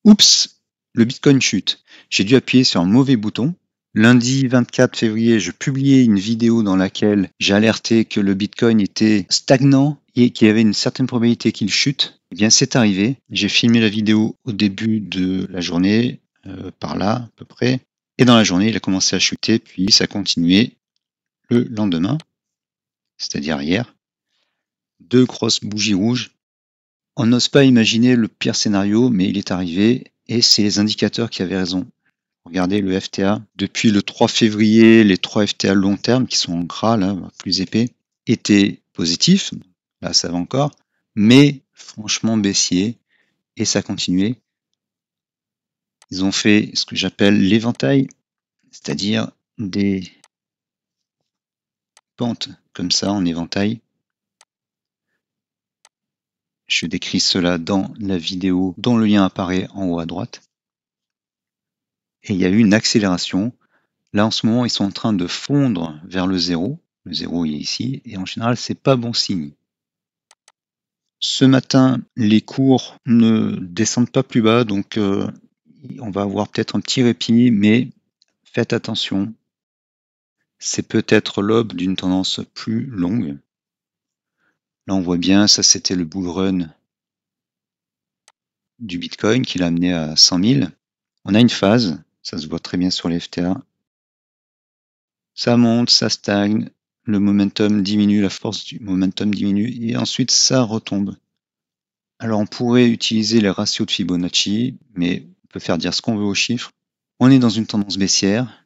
Oups, le Bitcoin chute. J'ai dû appuyer sur un mauvais bouton. Lundi 24 février, je publiais une vidéo dans laquelle j'alertais que le Bitcoin était stagnant et qu'il y avait une certaine probabilité qu'il chute. Eh bien, c'est arrivé. J'ai filmé la vidéo au début de la journée, par là à peu près. Et dans la journée, il a commencé à chuter, puis ça a continué le lendemain, c'est-à-dire hier. 2 grosses bougies rouges. On n'ose pas imaginer le pire scénario, mais il est arrivé et c'est les indicateurs qui avaient raison. Regardez le FTA. Depuis le 3 février, les 3 FTA long terme, qui sont en gras, là, plus épais, étaient positifs. Là, ça va encore. Mais franchement baissier. Et ça a continué. Ils ont fait ce que j'appelle l'éventail, c'est-à-dire des pentes comme ça en éventail. Je décris cela dans la vidéo dont le lien apparaît en haut à droite. Et il y a eu une accélération. Là, en ce moment, ils sont en train de fondre vers le zéro. Le zéro est ici. Et en général, c'est pas bon signe. Ce matin, les cours ne descendent pas plus bas. Donc, on va avoir peut-être un petit répit. Mais faites attention. C'est peut-être l'aube d'une tendance plus longue. Là, on voit bien, ça c'était le bull run du Bitcoin qui l'a amené à 100 000. On a une phase, ça se voit très bien sur les FTA. Ça monte, ça stagne, le momentum diminue, la force du momentum diminue, et ensuite ça retombe. Alors on pourrait utiliser les ratios de Fibonacci, mais on peut faire dire ce qu'on veut aux chiffres. On est dans une tendance baissière,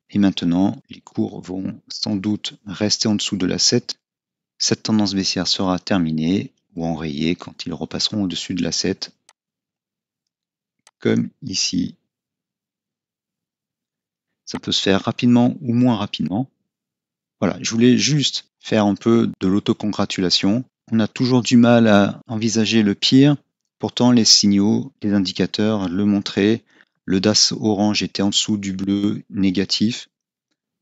et maintenant les cours vont sans doute rester en dessous de la 7. Cette tendance baissière sera terminée ou enrayée quand ils repasseront au-dessus de la 7, comme ici. Ça peut se faire rapidement ou moins rapidement. Voilà, je voulais juste faire un peu de l'autocongratulation. On a toujours du mal à envisager le pire. Pourtant, les signaux, les indicateurs le montraient. Le DAS orange était en dessous du bleu négatif.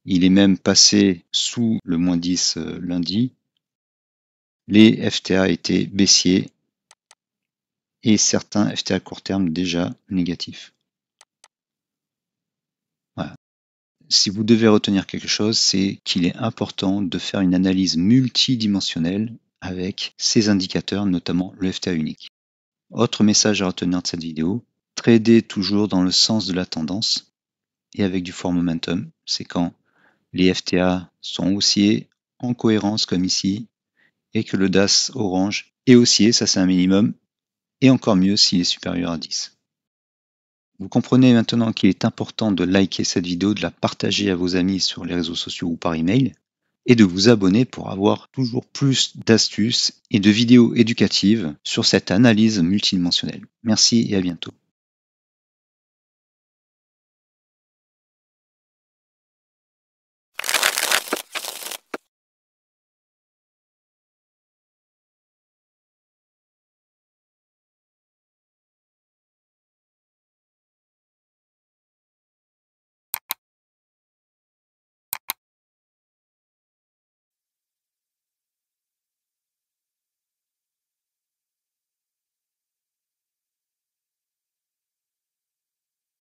Il est même passé sous le moins 10 lundi. Les FTA étaient baissiers et certains FTA à court terme déjà négatifs. Voilà. Si vous devez retenir quelque chose, c'est qu'il est important de faire une analyse multidimensionnelle avec ces indicateurs, notamment le FTA unique. Autre message à retenir de cette vidéo, trader toujours dans le sens de la tendance et avec du fort momentum. C'est quand les FTA sont haussiers en cohérence comme ici et que le DAS orange est haussier, ça c'est un minimum, et encore mieux s'il est supérieur à 10. Vous comprenez maintenant qu'il est important de liker cette vidéo, de la partager à vos amis sur les réseaux sociaux ou par email, et de vous abonner pour avoir toujours plus d'astuces et de vidéos éducatives sur cette analyse multidimensionnelle. Merci et à bientôt.